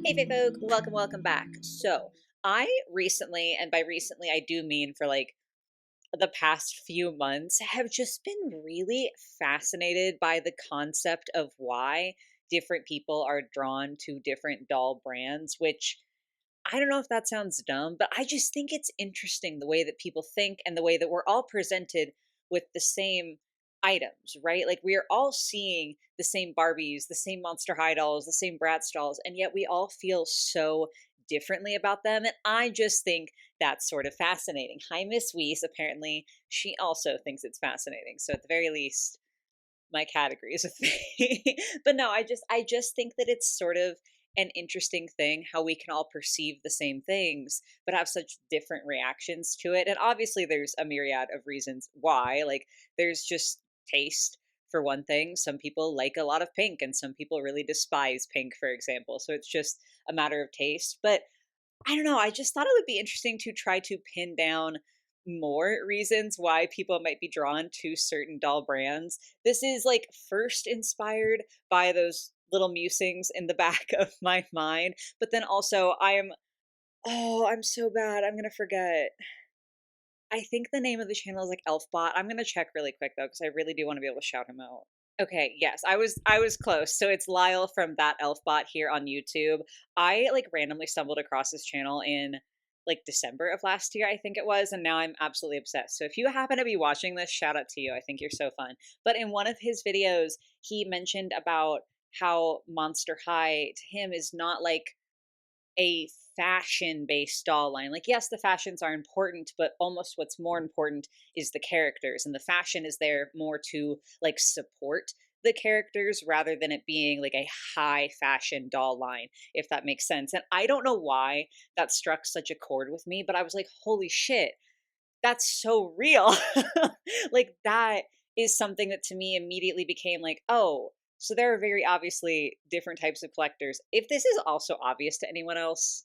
Hey, Fae folk, welcome back. So, I recently, and by recently I do mean for like the past few months, have just been really fascinated by the concept of why different people are drawn to different doll brands, which I don't know if that sounds dumb, but I just think it's interesting the way that people think and the way that we're all presented with the same items, right? Like we are all seeing the same Barbies, the same Monster High dolls, the same Bratz dolls, and yet we all feel so differently about them. And I just think that's sort of fascinating. Hi, Miss Weiss. Apparently, she also thinks it's fascinating. So at the very least, my categories with me. But no, I just think that it's sort of an interesting thing how we can all perceive the same things but have such different reactions to it. And obviously there's a myriad of reasons why. Like there's just taste for one thing. Some people like a lot of pink and some people really despise pink, for example. So it's just a matter of taste. But I don't know. I just thought it would be interesting to try to pin down more reasons why people might be drawn to certain doll brands. This is like first inspired by those little musings in the back of my mind, but then also I'm so bad. I'm going to forget. I think the name of the channel is like Elfbot. I'm going to check really quick though cuz I really do want to be able to shout him out. Okay, yes, I was close. So it's Lyle from that Elfbot here on YouTube. I like randomly stumbled across this channel in like December of last year, I think it was, and now I'm absolutely obsessed. So if you happen to be watching this, shout out to you. I think you're so fun. But in one of his videos, he mentioned about how Monster High to him is not like a fashion based doll line. Like, yes, the fashions are important, but almost what's more important is the characters. And the fashion is there more to like support the characters rather than it being like a high fashion doll line, if that makes sense. And I don't know why that struck such a chord with me, but I was like, holy shit, that's so real. Like that is something that to me immediately became like, oh, so there are very obviously different types of collectors. If this is also obvious to anyone else,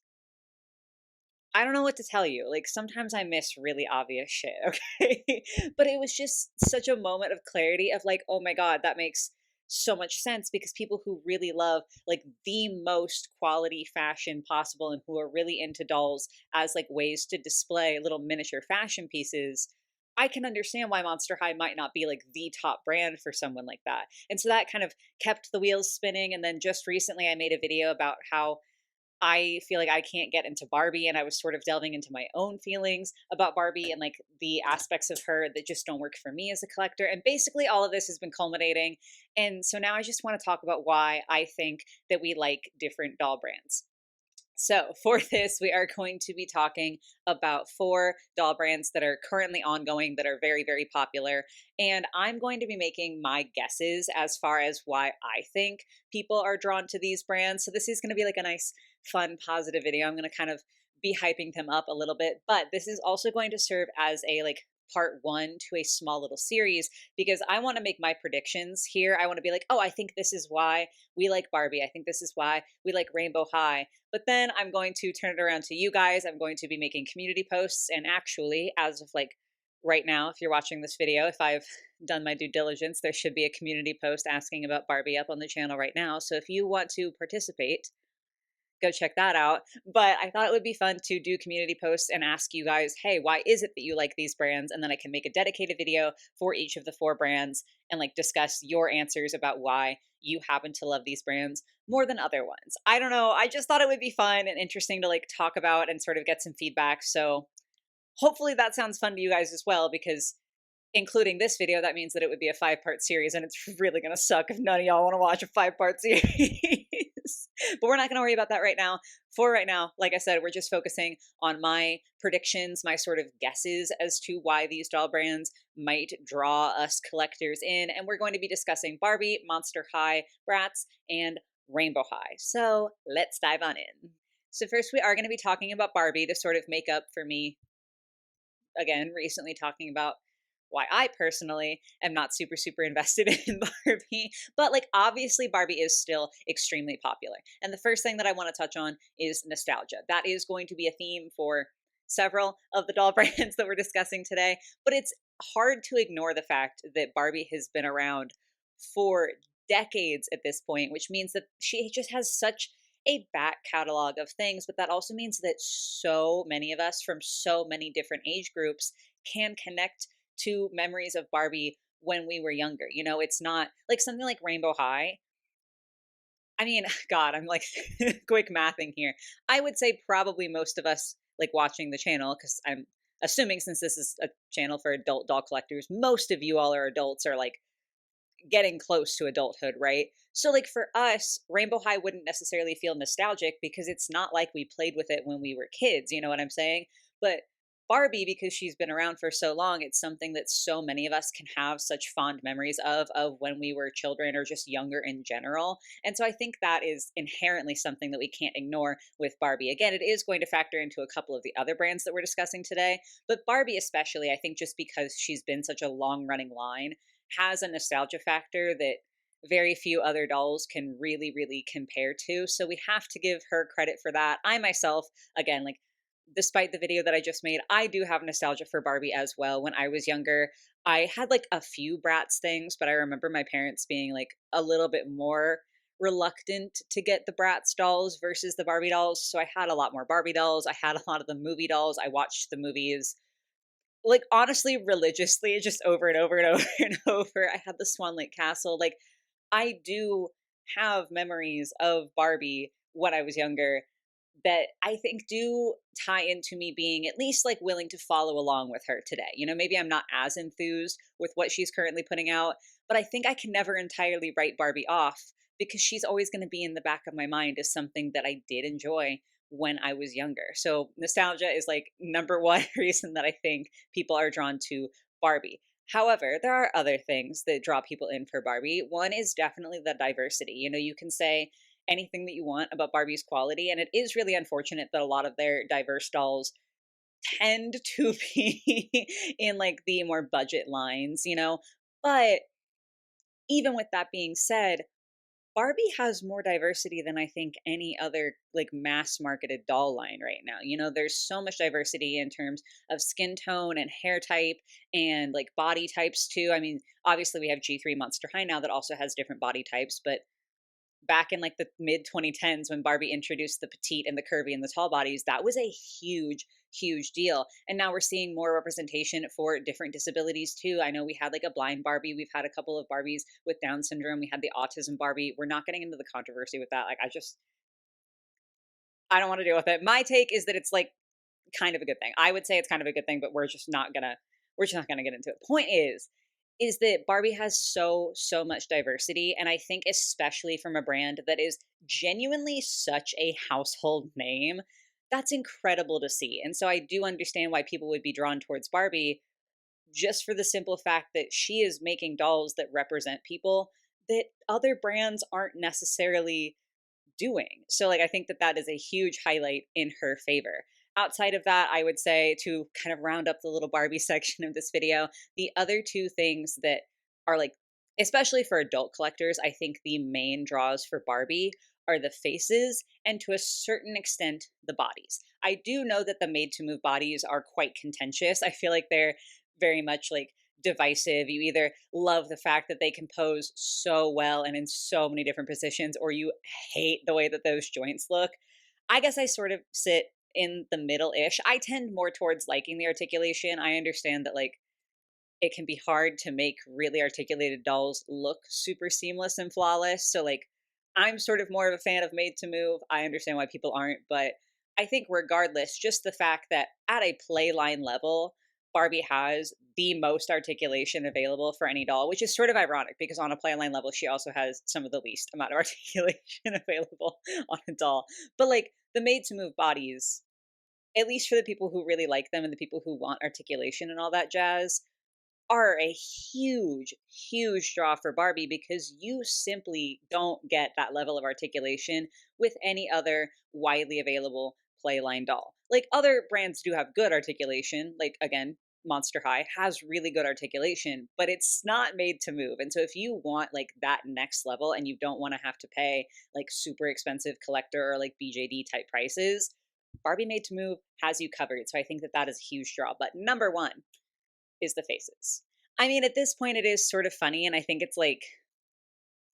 I don't know what to tell you. Like sometimes I miss really obvious shit, okay? But it was just such a moment of clarity of like, oh my god, that makes so much sense because people who really love like the most quality fashion possible and who are really into dolls as like ways to display little miniature fashion pieces, I can understand why Monster High might not be like the top brand for someone like that. And so that kind of kept the wheels spinning. And then just recently I made a video about how I feel like I can't get into Barbie, and I was sort of delving into my own feelings about Barbie and like the aspects of her that just don't work for me as a collector. And basically, all of this has been culminating. And so now I just want to talk about why I think that we like different doll brands. So, for this, we are going to be talking about four doll brands that are currently ongoing that are very, very popular. And I'm going to be making my guesses as far as why I think people are drawn to these brands. So, this is going to be like a nice, fun, positive video. I'm going to kind of be hyping them up a little bit, but this is also going to serve as a like part one to a small little series because I want to make my predictions here. I want to be like, oh, I think this is why we like Barbie. I think this is why we like Rainbow High. But then I'm going to turn it around to you guys. I'm going to be making community posts. And actually, as of like right now, if you're watching this video, if I've done my due diligence, there should be a community post asking about Barbie up on the channel right now. So if you want to participate, go check that out. But I thought it would be fun to do community posts and ask you guys, hey, why is it that you like these brands? And then I can make a dedicated video for each of the four brands and like discuss your answers about why you happen to love these brands more than other ones. I don't know. I just thought it would be fun and interesting to like talk about and sort of get some feedback. So hopefully that sounds fun to you guys as well, because including this video, that means that it would be a 5-part series, and it's really gonna suck if none of y'all want to watch a 5-part series. But we're not gonna worry about that right now. For right now, like I said, we're just focusing on my predictions, my sort of guesses as to why these doll brands might draw us collectors in, and we're going to be discussing Barbie, Monster High, Bratz, and Rainbow High. So let's dive on in. So first, we are going to be talking about Barbie to sort of make up for me again recently talking about why I personally am not super, super invested in Barbie. But like, obviously, Barbie is still extremely popular. And the first thing that I want to touch on is nostalgia. That is going to be a theme for several of the doll brands that we're discussing today. But it's hard to ignore the fact that Barbie has been around for decades at this point, which means that she just has such a back catalog of things, but that also means that so many of us from so many different age groups can connect to memories of Barbie when we were younger. You know, it's not like something like Rainbow High. I mean, God, I'm like quick mathing here. I would say probably most of us like watching the channel, because I'm assuming since this is a channel for adult doll collectors, most of you all are adults, are like getting close to adulthood, right? So, like for us, Rainbow High wouldn't necessarily feel nostalgic because it's not like we played with it when we were kids. You know what I'm saying? But Barbie, because she's been around for so long, it's something that so many of us can have such fond memories of when we were children or just younger in general. And so I think that is inherently something that we can't ignore with Barbie. Again, it is going to factor into a couple of the other brands that we're discussing today, but Barbie especially, I think just because she's been such a long running line, has a nostalgia factor that very few other dolls can really, really compare to. So we have to give her credit for that. I myself, again, like, despite the video that I just made, I do have nostalgia for Barbie as well. When I was younger, I had like a few Bratz things, but I remember my parents being like a little bit more reluctant to get the Bratz dolls versus the Barbie dolls. So I had a lot more Barbie dolls. I had a lot of the movie dolls. I watched the movies like, honestly, religiously, just over and over and over and over. I had the Swan Lake Castle. Like, I do have memories of Barbie when I was younger that I think do tie into me being at least like willing to follow along with her today. You know, maybe I'm not as enthused with what she's currently putting out, but I think I can never entirely write Barbie off because she's always going to be in the back of my mind as something that I did enjoy when I was younger. So nostalgia is like number one reason that I think people are drawn to Barbie. However, there are other things that draw people in for Barbie. One is definitely the diversity. You know, you can say anything that you want about Barbie's quality, and it is really unfortunate that a lot of their diverse dolls tend to be in like the more budget lines, you know. But even with that being said, Barbie has more diversity than I think any other like mass marketed doll line right now. You know, there's so much diversity in terms of skin tone and hair type and like body types too. I mean, obviously we have G3 Monster High now that also has different body types, but back in like the mid 2010s when Barbie introduced the petite and the curvy and the tall bodies, that was a huge, huge deal. And now we're seeing more representation for different disabilities too. I know we had like a blind Barbie, we've had a couple of Barbies with Down syndrome, we had the autism Barbie. We're not getting into the controversy with that. Like, I don't want to deal with it. My take is that it's like kind of a good thing. I would say it's kind of a good thing, but we're just not gonna get into it. Point is that Barbie has so much diversity, and I think especially from a brand that is genuinely such a household name, that's incredible to see. And so I do understand why people would be drawn towards Barbie just for the simple fact that she is making dolls that represent people that other brands aren't necessarily doing. So like I think that that is a huge highlight in her favor. Outside of that, I would say to kind of round up the little Barbie section of this video, the other two things that are like especially for adult collectors, I think the main draws for Barbie are the faces and to a certain extent the bodies. I do know that the made to move bodies are quite contentious. I feel like they're very much like divisive. You either love the fact that they can pose so well and in so many different positions, or you hate the way that those joints look. I guess I sort of sit in the middle ish. I tend more towards liking the articulation. I understand that, like, it can be hard to make really articulated dolls look super seamless and flawless. So like I'm sort of more of a fan of made to move. I understand why people aren't, but I think regardless, just the fact that at a play line level, Barbie has the most articulation available for any doll, which is sort of ironic because on a play line level, she also has some of the least amount of articulation available on a doll. But like the made to move bodies, at least for the people who really like them and the people who want articulation and all that jazz, are a huge, huge draw for Barbie because you simply don't get that level of articulation with any other widely available playline doll. Like other brands do have good articulation, like again, Monster High has really good articulation, but it's not made to move. And so if you want like that next level and you don't want to have to pay like super expensive collector or like BJD type prices, Barbie Made to Move has you covered. So I think that that is a huge draw. But number one is the faces. I mean, at this point, it is sort of funny, and I think it's like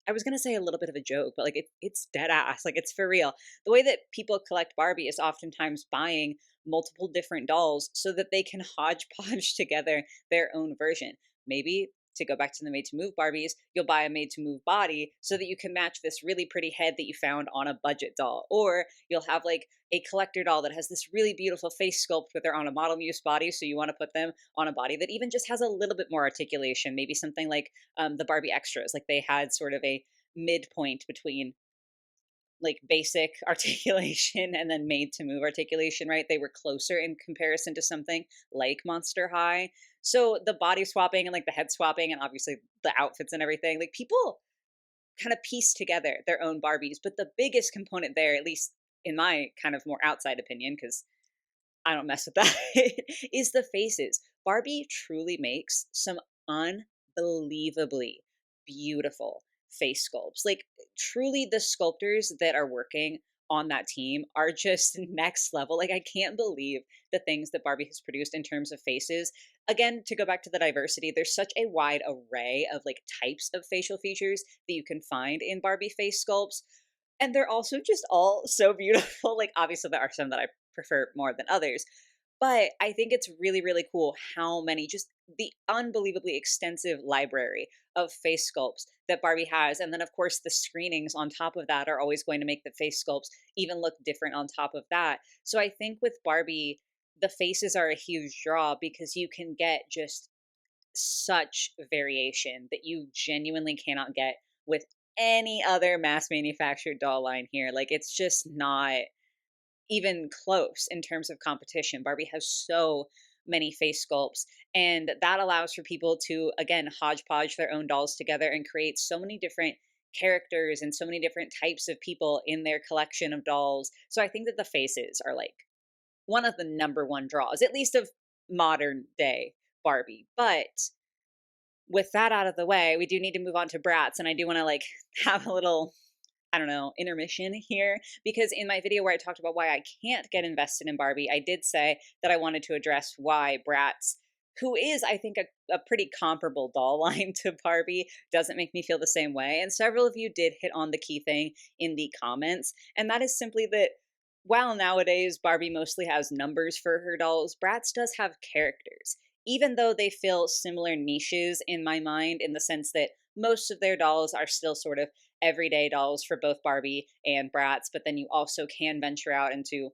I was gonna say a little bit of a joke, but like it's dead ass. Like it's for real. The way that people collect Barbie is oftentimes buying multiple different dolls so that they can hodgepodge together their own version. Maybe to go back to the made to move Barbies, you'll buy a made to move body so that you can match this really pretty head that you found on a budget doll. Or you'll have like a collector doll that has this really beautiful face sculpt, but they're on a model use body. So you want to put them on a body that even just has a little bit more articulation. Maybe something like the Barbie extras. Like they had sort of a midpoint between like basic articulation and then made to move articulation, right? They were closer in comparison to something like Monster High. So the body swapping and like the head swapping and obviously the outfits and everything, like people kind of piece together their own Barbies. But the biggest component there, at least in my kind of more outside opinion, because I don't mess with that, is the faces. Barbie truly makes some unbelievably beautiful face sculpts. Like, truly, the sculptors that are working on that team are just next level. Like, I can't believe the things that Barbie has produced in terms of faces. Again, to go back to the diversity, there's such a wide array of like types of facial features that you can find in Barbie face sculpts, and they're also just all so beautiful. Like, obviously, there are some that I prefer more than others. But I think it's really, really cool how many, just the unbelievably extensive library of face sculpts that Barbie has. And then, of course, the screenings on top of that are always going to make the face sculpts even look different on top of that. So I think with Barbie, the faces are a huge draw because you can get just such variation that you genuinely cannot get with any other mass manufactured doll line here. Like, it's just not even close in terms of competition. Barbie has so many face sculpts, and that allows for people to, again, hodgepodge their own dolls together and create so many different characters and so many different types of people in their collection of dolls. So I think that the faces are like one of the number one draws, at least of modern day Barbie. But with that out of the way, we do need to move on to Bratz. And I do want to like have a little, I don't know, intermission here, because in my video where I talked about why I can't get invested in Barbie, I did say that I wanted to address why Bratz, who is, I think, a pretty comparable doll line to Barbie, doesn't make me feel the same way. And several of you did hit on the key thing in the comments, and that is simply that while nowadays Barbie mostly has numbers for her dolls, Bratz does have characters, even though they fill similar niches in my mind, in the sense that most of their dolls are still sort of everyday dolls for both Barbie and Bratz, but then you also can venture out into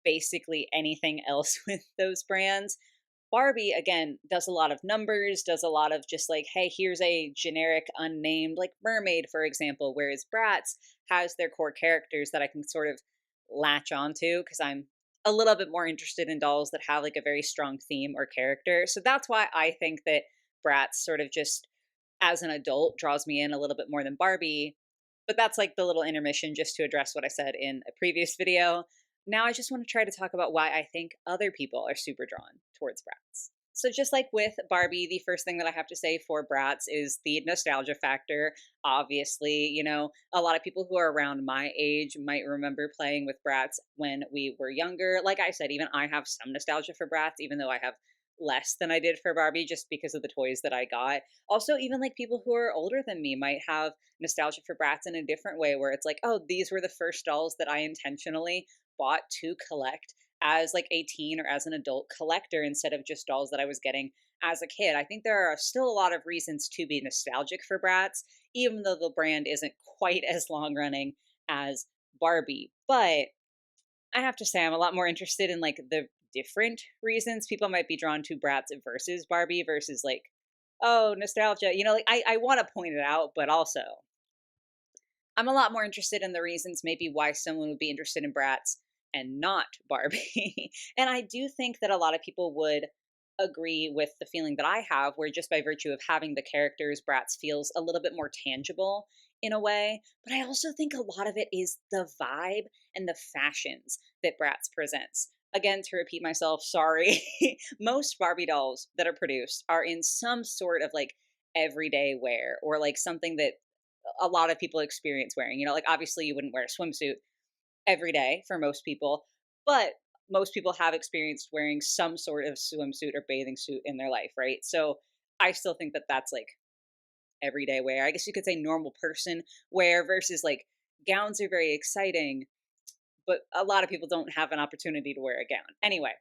basically anything else with those brands. Barbie, again, does a lot of numbers, does a lot of just like, hey, here's a generic unnamed, like mermaid, for example, whereas Bratz has their core characters that I can sort of latch onto because I'm a little bit more interested in dolls that have like a very strong theme or character. So that's why I think that Bratz sort of just as an adult draws me in a little bit more than Barbie. But that's like the little intermission just to address what I said in a previous video. Now I just want to try to talk about why I think other people are super drawn towards Bratz. So just like with Barbie, the first thing that I have to say for Bratz is the nostalgia factor. Obviously, you know, a lot of people who are around my age might remember playing with Bratz when we were younger. Like I said, even I have some nostalgia for Bratz, even though I have less than I did for Barbie just because of the toys that I got. Also, even like people who are older than me might have nostalgia for Bratz in a different way where it's like, oh, these were the first dolls that I intentionally bought to collect as like a teen or as an adult collector instead of just dolls that I was getting as a kid. I think there are still a lot of reasons to be nostalgic for Bratz, even though the brand isn't quite as long running as Barbie. But I have to say, I'm a lot more interested in like the different reasons people might be drawn to Bratz versus Barbie versus like, oh, nostalgia. You know, like I want to point it out, but also I'm a lot more interested in the reasons maybe why someone would be interested in Bratz and not Barbie. And I do think that a lot of people would agree with the feeling that I have, where just by virtue of having the characters, Bratz feels a little bit more tangible in a way. But I also think a lot of it is the vibe and the fashions that Bratz presents. Again, to repeat myself, sorry. Most Barbie dolls that are produced are in some sort of like everyday wear or like something that a lot of people experience wearing. You know, like obviously you wouldn't wear a swimsuit every day for most people, but most people have experienced wearing some sort of swimsuit or bathing suit in their life, right? So I still think that that's like everyday wear. I guess you could say normal person wear versus like gowns are very exciting, but a lot of people don't have an opportunity to wear a gown. Anyway,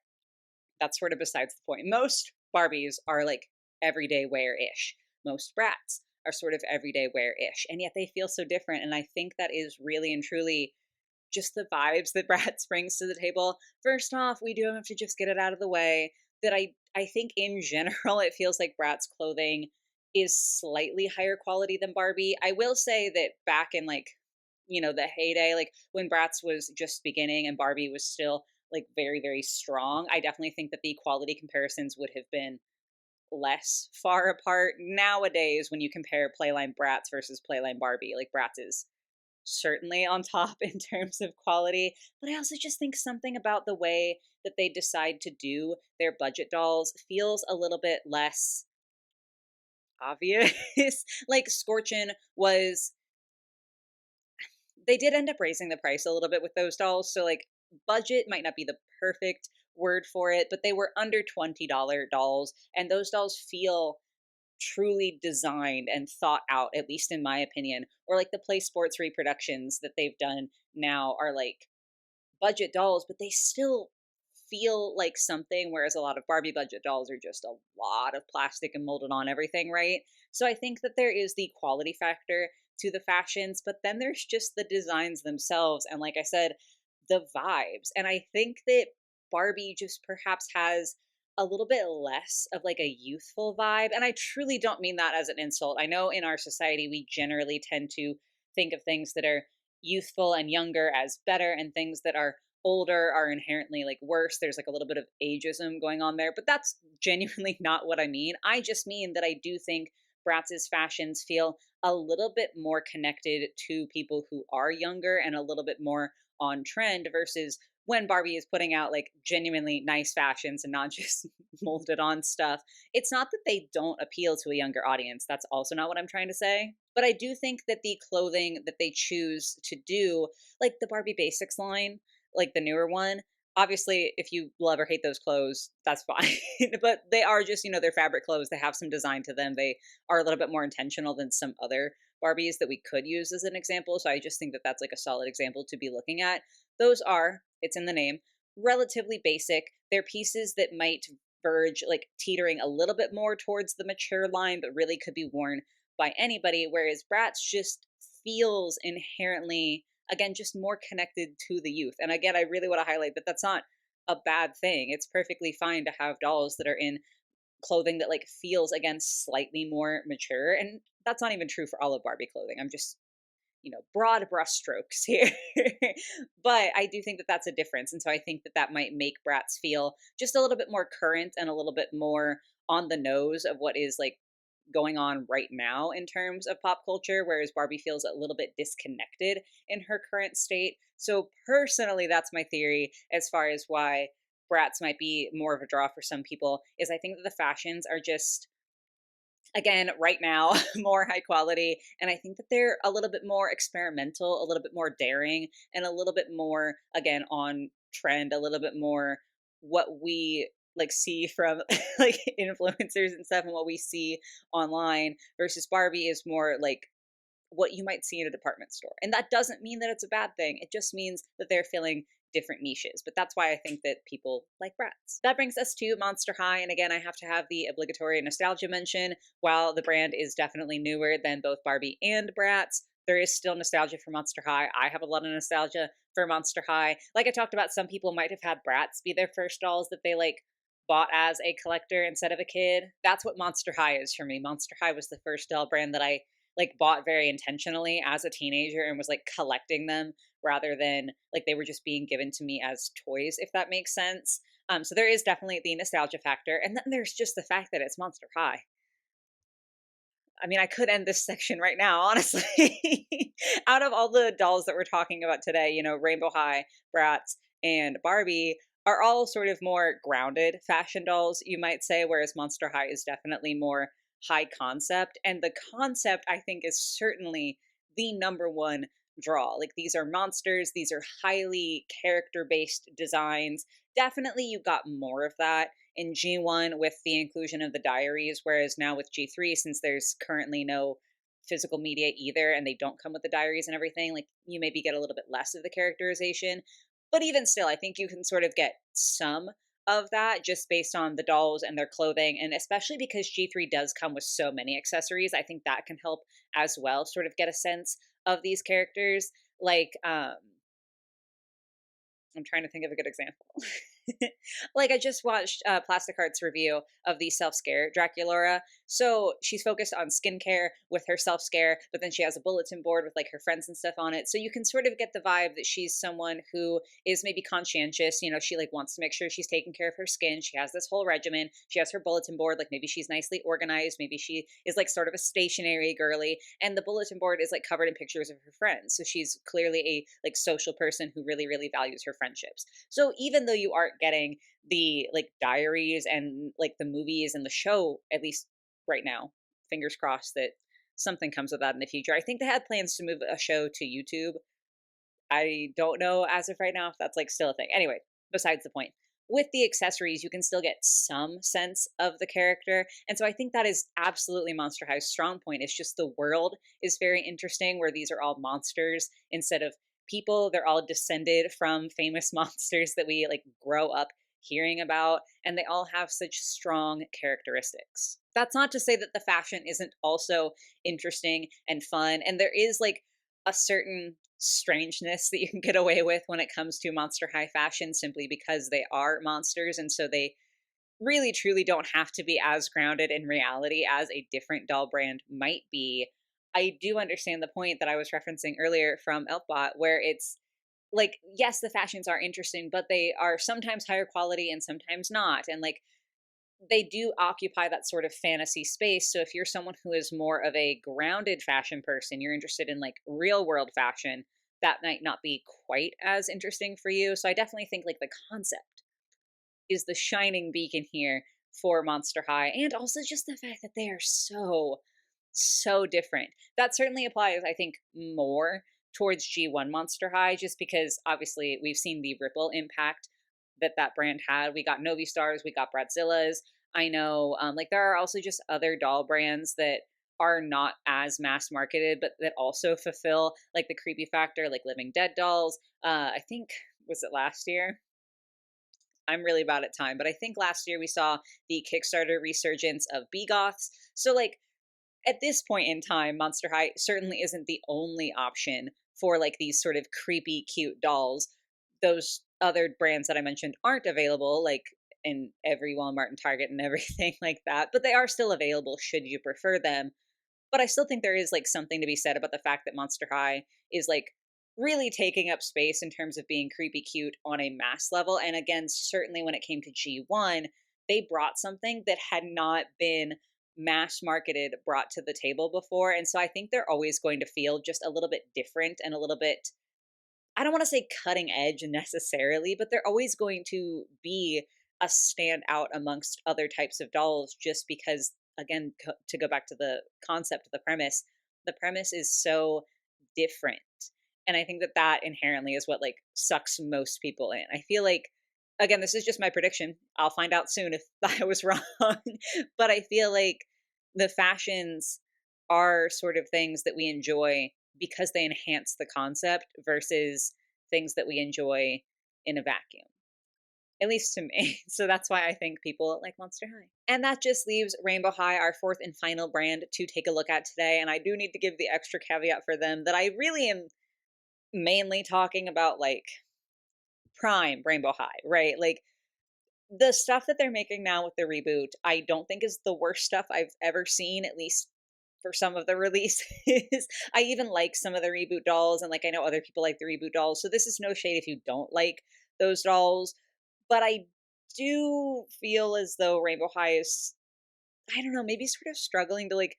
that's sort of besides the point. Most Barbies are like everyday wear ish. Most Bratz are sort of everyday wear ish. And yet they feel so different. And I think that is really and truly just the vibes that Bratz brings to the table. First off, we do have to just get it out of the way that I think in general it feels like Bratz clothing is slightly higher quality than Barbie. I will say that back in like, the heyday, like when Bratz was just beginning and Barbie was still like very, very strong, I definitely think that the quality comparisons would have been less far apart. Nowadays, when you compare Playline Bratz versus Playline Barbie, like Bratz is certainly on top in terms of quality. But I also just think something about the way that they decide to do their budget dolls feels a little bit less obvious. Like Scorchin was, they did end up raising the price a little bit with those dolls. So, like, budget might not be the perfect word for it, but they were under $20 dolls. And those dolls feel truly designed and thought out, at least in my opinion. Or like the Play Sports reproductions that they've done now are like budget dolls, but they still feel like something, whereas a lot of Barbie budget dolls are just a lot of plastic and molded on everything, right? So I think that there is the quality factor to the fashions, but then there's just the designs themselves. And like I said, the vibes. And I think that Barbie just perhaps has a little bit less of like a youthful vibe. And I truly don't mean that as an insult. I know in our society, we generally tend to think of things that are youthful and younger as better, and things that are older are inherently like worse. There's like a little bit of ageism going on there, but that's genuinely not what I mean. I just mean that I do think Bratz's fashions feel a little bit more connected to people who are younger and a little bit more on trend versus when Barbie is putting out like genuinely nice fashions and not just molded on stuff. It's not that they don't appeal to a younger audience. That's also not what I'm trying to say. But I do think that the clothing that they choose to do, like the Barbie Basics line, like the newer one, obviously, if you love or hate those clothes, that's fine. But they are just, they're fabric clothes. They have some design to them. They are a little bit more intentional than some other Barbies that we could use as an example. So I just think that that's like a solid example to be looking at. Those are, it's in the name, relatively basic. They're pieces that might verge like teetering a little bit more towards the mature line, but really could be worn by anybody. Whereas Bratz just feels inherently, again, just more connected to the youth. And again, I really want to highlight that that's not a bad thing. It's perfectly fine to have dolls that are in clothing that like feels, again, slightly more mature. And that's not even true for all of Barbie clothing. I'm just, broad brushstrokes here. But I do think that that's a difference. And so I think that that might make Bratz feel just a little bit more current and a little bit more on the nose of what is like going on right now in terms of pop culture, whereas Barbie feels a little bit disconnected in her current state. So personally, that's my theory as far as why Bratz might be more of a draw for some people, is I think that the fashions are just, again, right now, more high quality. And I think that they're a little bit more experimental, a little bit more daring, and a little bit more, again, on trend, a little bit more what we like see from like influencers and stuff and what we see online, versus Barbie is more like what you might see in a department store. And that doesn't mean that it's a bad thing. It just means that they're filling different niches. But that's why I think that people like Bratz. That brings us to Monster High. And again, I have to have the obligatory nostalgia mention. While the brand is definitely newer than both Barbie and Bratz, there is still nostalgia for Monster High. I have a lot of nostalgia for Monster High. Like I talked about, some people might have had Bratz be their first dolls that they like bought as a collector instead of a kid. That's what Monster High is for me. Monster High was the first doll brand that I like bought very intentionally as a teenager and was like collecting them rather than like they were just being given to me as toys, if that makes sense. So there is definitely the nostalgia factor. And then there's just the fact that it's Monster High. I mean, I could end this section right now, honestly. Out of all the dolls that we're talking about today, Rainbow High, Bratz, and Barbie are all sort of more grounded fashion dolls, you might say, whereas Monster High is definitely more high concept. And the concept, I think, is certainly the number one draw. Like, these are monsters, these are highly character based designs. Definitely, you got more of that in G1 with the inclusion of the diaries, whereas now with G3, since there's currently no physical media either, and they don't come with the diaries and everything, like you maybe get a little bit less of the characterization. But even still, I think you can sort of get some of that just based on the dolls and their clothing. And especially because G3 does come with so many accessories, I think that can help as well, sort of get a sense of these characters. Like, I'm trying to think of a good example. Like I just watched Plastic Heart's review of the self scare Draculaura. So she's focused on skincare with her self scare, but then she has a bulletin board with like her friends and stuff on it. So you can sort of get the vibe that she's someone who is maybe conscientious. You know, she like wants to make sure she's taking care of her skin. She has this whole regimen. She has her bulletin board. Like maybe she's nicely organized. Maybe she is like sort of a stationary girly. And the bulletin board is like covered in pictures of her friends. So she's clearly a like social person who really, really values her friendships. So even though you aren't getting the like diaries and like the movies and the show, at least right now, fingers crossed that something comes of that in the future. I think they had plans to move a show to YouTube. I don't know as of right now if that's like still a thing. Anyway, besides the point. With the accessories, you can still get some sense of the character. And so I think that is absolutely Monster High's strong point. It's just the world is very interesting where these are all monsters instead of people. They're all descended from famous monsters that we like grow up hearing about, and they all have such strong characteristics. That's not to say that the fashion isn't also interesting and fun. And there is like a certain strangeness that you can get away with when it comes to Monster High fashion simply because they are monsters. And so they really truly don't have to be as grounded in reality as a different doll brand might be. I do understand the point that I was referencing earlier from Elfbot, where it's like, yes, the fashions are interesting, but they are sometimes higher quality and sometimes not. And like, they do occupy that sort of fantasy space. So if you're someone who is more of a grounded fashion person, you're interested in like real world fashion, that might not be quite as interesting for you. So I definitely think like the concept is the shining beacon here for Monster High. And also just the fact that they are so, so different. That certainly applies, I think, more towards G1 Monster High, just because obviously we've seen the ripple impact that that brand had. We got Novi Stars, we got Bratzillas. I know, like there are also just other doll brands that are not as mass marketed, but that also fulfill like the creepy factor, like Living Dead dolls. I think was it last year? I'm really bad at time, but I think last year we saw the Kickstarter resurgence of Goths. So like at this point in time, Monster High certainly isn't the only option for like these sort of creepy, cute dolls. Those other brands that I mentioned aren't available, like in every Walmart and Target and everything like that, but they are still available should you prefer them. But I still think there is like something to be said about the fact that Monster High is like really taking up space in terms of being creepy cute on a mass level. And again, certainly when it came to G1, they brought something that had not been mass marketed brought to the table before. And so I think they're always going to feel just a little bit different and a little bit, I don't want to say cutting edge necessarily, but they're always going to be a standout amongst other types of dolls just because, again, to go back to the concept, the premise is so different. And I think that that inherently is what like sucks most people in. I feel like, again, this is just my prediction. I'll find out soon if I was wrong. But I feel like the fashions are sort of things that we enjoy because they enhance the concept versus things that we enjoy in a vacuum, at least to me. So that's why I think people like Monster High. And that just leaves Rainbow High, our fourth and final brand, to take a look at today. And I do need to give the extra caveat for them that I really am mainly talking about like prime Rainbow High, right? Like the stuff that they're making now with the reboot, I don't think is the worst stuff I've ever seen, at least for some of the releases. I even like some of the reboot dolls, and like I know other people like the reboot dolls. So this is no shade if you don't like those dolls. But I do feel as though Rainbow High is, I don't know, maybe sort of struggling to like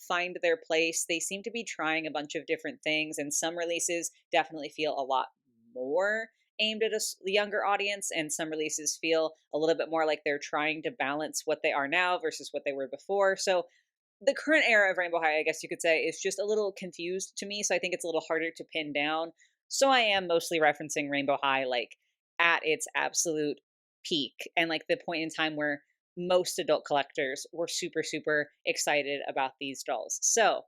find their place. They seem to be trying a bunch of different things, and some releases definitely feel a lot more aimed at a younger audience, and some releases feel a little bit more like they're trying to balance what they are now versus what they were before. So the current era of Rainbow High, I guess you could say, is just a little confused to me. So I think it's a little harder to pin down. So I am mostly referencing Rainbow High like at its absolute peak and like the point in time where most adult collectors were super, super excited about these dolls. So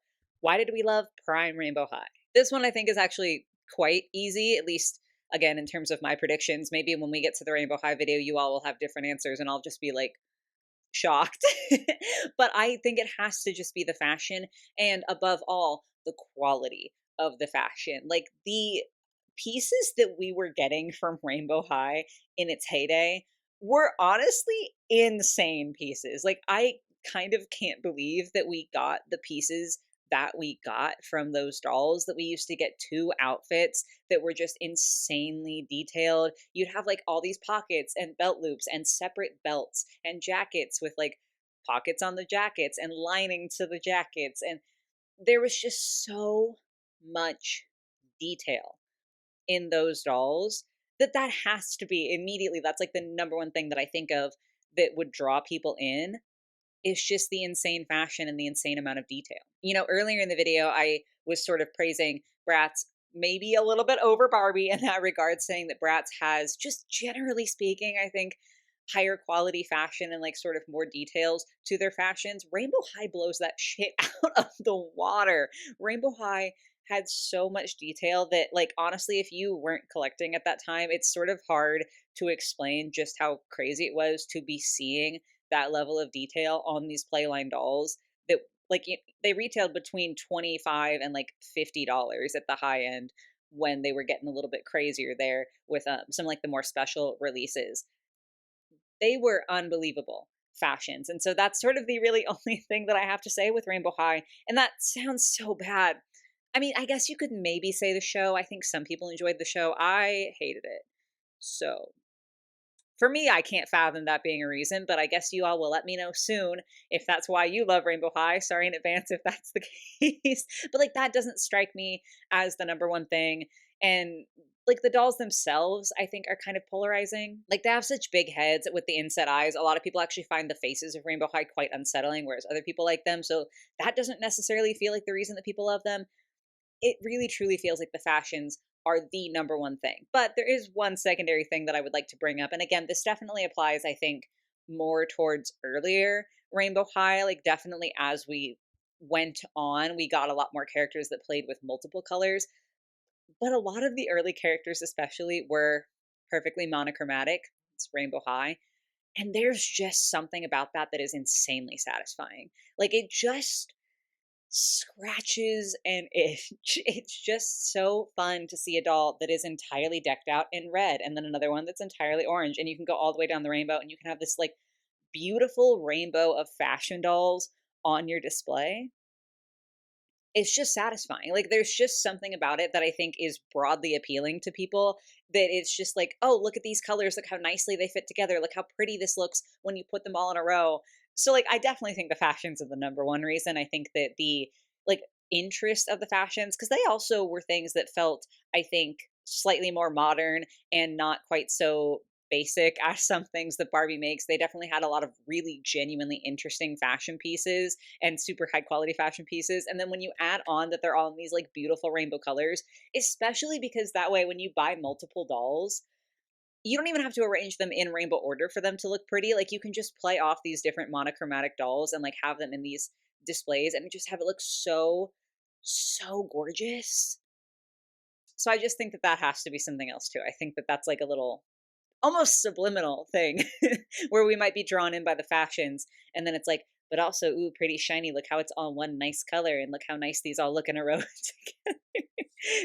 Why did we love Prime Rainbow High? This one I think is actually quite easy, at least again in terms of my predictions. Maybe when we get to the Rainbow High video, you all will have different answers and I'll just be like shocked. But I think it has to just be the fashion and above all, the quality of the fashion. Like the pieces that we were getting from Rainbow High in its heyday were honestly insane pieces. Like I kind of can't believe that we got the pieces that we got from those dolls, that we used to get two outfits that were just insanely detailed. You'd have like all these pockets and belt loops and separate belts and jackets with like pockets on the jackets and lining to the jackets. And there was just so much detail in those dolls that that has to be immediately, that's like the number one thing that I think of that would draw people in. It's just the insane fashion and the insane amount of detail. Earlier in the video, I was sort of praising Bratz maybe a little bit over Barbie in that regard, saying that Bratz has, just generally speaking, I think, higher quality fashion and like sort of more details to their fashions. Rainbow High blows that shit out of the water. Rainbow High had so much detail that, like, honestly, if you weren't collecting at that time, it's sort of hard to explain just how crazy it was to be seeing that level of detail on these Playline dolls that like they retailed between 25 and like $50 at the high end when they were getting a little bit crazier there with some like the more special releases. They were unbelievable fashions. And so that's sort of the really only thing that I have to say with Rainbow High. And that sounds so bad. I mean, I guess you could maybe say the show. I think some people enjoyed the show. I hated it. So for me, I can't fathom that being a reason, but I guess you all will let me know soon if that's why you love Rainbow High. Sorry in advance if that's the case. But like that doesn't strike me as the number one thing. And like the dolls themselves, I think are kind of polarizing. Like they have such big heads with the inset eyes. A lot of people actually find the faces of Rainbow High quite unsettling, whereas other people like them. So that doesn't necessarily feel like the reason that people love them. It really truly feels like the fashions are the number one thing. But there is one secondary thing that I would like to bring up. And again, this definitely applies, I think, more towards earlier Rainbow High. Like, definitely as we went on, we got a lot more characters that played with multiple colors. But a lot of the early characters, especially, were perfectly monochromatic. It's Rainbow High. And there's just something about that that is insanely satisfying. Like, it just scratches and itch. It's just so fun to see a doll that is entirely decked out in red and then another one that's entirely orange. And you can go all the way down the rainbow and you can have this like beautiful rainbow of fashion dolls on your display. It's just satisfying. Like there's just something about it that I think is broadly appealing to people, that it's just like, oh, look at these colors, look how nicely they fit together, look how pretty this looks when you put them all in a row. So like I definitely think the fashions are the number one reason. I think that the like interest of the fashions, because they also were things that felt, I think, slightly more modern and not quite so basic as some things that Barbie makes. They definitely had a lot of really genuinely interesting fashion pieces and super high quality fashion pieces. And then when you add on that they're all in these like beautiful rainbow colors, especially because that way when you buy multiple dolls, you don't even have to arrange them in rainbow order for them to look pretty. Like you can just play off these different monochromatic dolls and like have them in these displays and just have it look so, so gorgeous. So I just think that that has to be something else too. I think that that's like a little almost subliminal thing where we might be drawn in by the fashions and then it's like, but also, ooh, pretty shiny, look how it's all one nice color and look how nice these all look in a row together.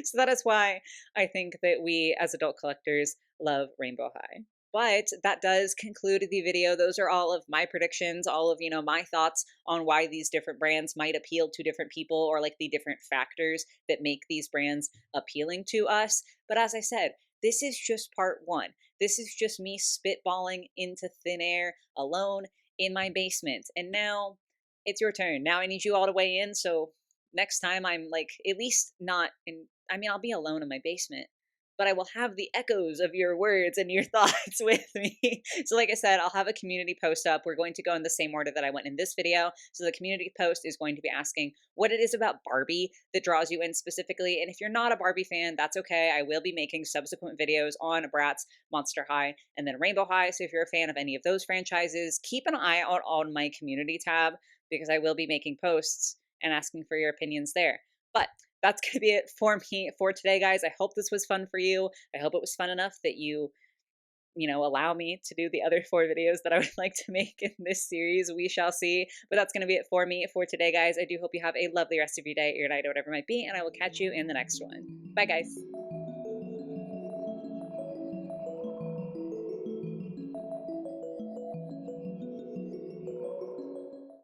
So that is why I think that we as adult collectors love Rainbow High. But that does conclude the video. Those are all of my predictions, all of, my thoughts on why these different brands might appeal to different people or like the different factors that make these brands appealing to us. But as I said, this is just part one. This is just me spitballing into thin air alone in my basement. And now it's your turn. Now I need you all to weigh in. So next time I'm like, at least not in, I mean, I'll be alone in my basement, but I will have the echoes of your words and your thoughts with me. So like I said, I'll have a community post up. We're going to go in the same order that I went in this video. So the community post is going to be asking what it is about Barbie that draws you in specifically. And if you're not a Barbie fan, that's okay. I will be making subsequent videos on Bratz, Monster High, and then Rainbow High. So if you're a fan of any of those franchises, keep an eye out on my community tab because I will be making posts and asking for your opinions there. But that's going to be it for me for today, guys. I hope this was fun for you. I hope it was fun enough that you allow me to do the other 4 videos that I would like to make in this series. We shall see. But that's going to be it for me for today, guys. I do hope you have a lovely rest of your day, your night, or whatever it might be, and I will catch you in the next one. Bye, guys.